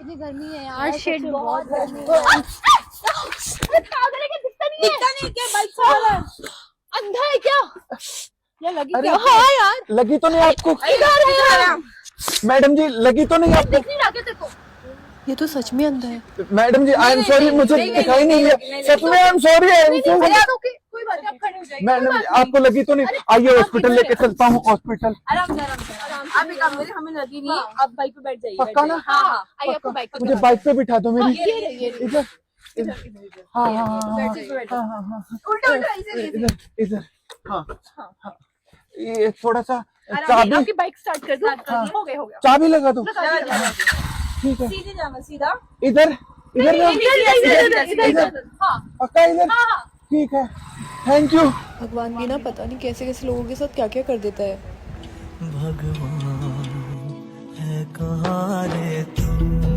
कितनी गर्मी है यार, शिट बहुत गर्मी है। पागल है क्या, दिखता नहीं है क्या? बाइक वाला अंधा है क्या? या लगी क्या? हाँ यार लगी तो नहीं आपको? इधर है मैडम जी लगी तो नहीं आपको? दिख नहीं रहा क्या तेरे को? ये तो सच में अंधा है। Madam ji I am sorry, मुझे दिखाई नहीं दिया, सच में I am sorry, I am sorry. कोई बात नहीं, आप खड़े हो जाइए। मैडम जी आपको लगी तो नहीं? आइए हॉस्पिटल लेके चलता हूँ, हॉस्पिटल। आराम से आप एक काम करिए, हमें लगी नहीं, आप बाइक पे बैठ जाइए। पक्का ना? हाँ आइए, आपको बाइक पे मुझे बाइक पे बिठा दो मेरी। ये इधर हाँ हाँ हाँ हाँ हाँ, उल्टा उल्टा इसे इधर इधर हाँ हाँ। ये थोड़ा सा चाबी, चाबी, आपकी बाइक स्टार्ट कर दो। हो गया चाबी लगा दो। ठीक है सीधे जाना, सीधा इधर इधर ना, इधर। हाँ पक्का इधर। ठीक है, थैंक यू। भगवान भी ना पता नहीं कैसे कैसे लोगों के साथ क्या क्या कर देता है। भगवान है कहाँ रे तू।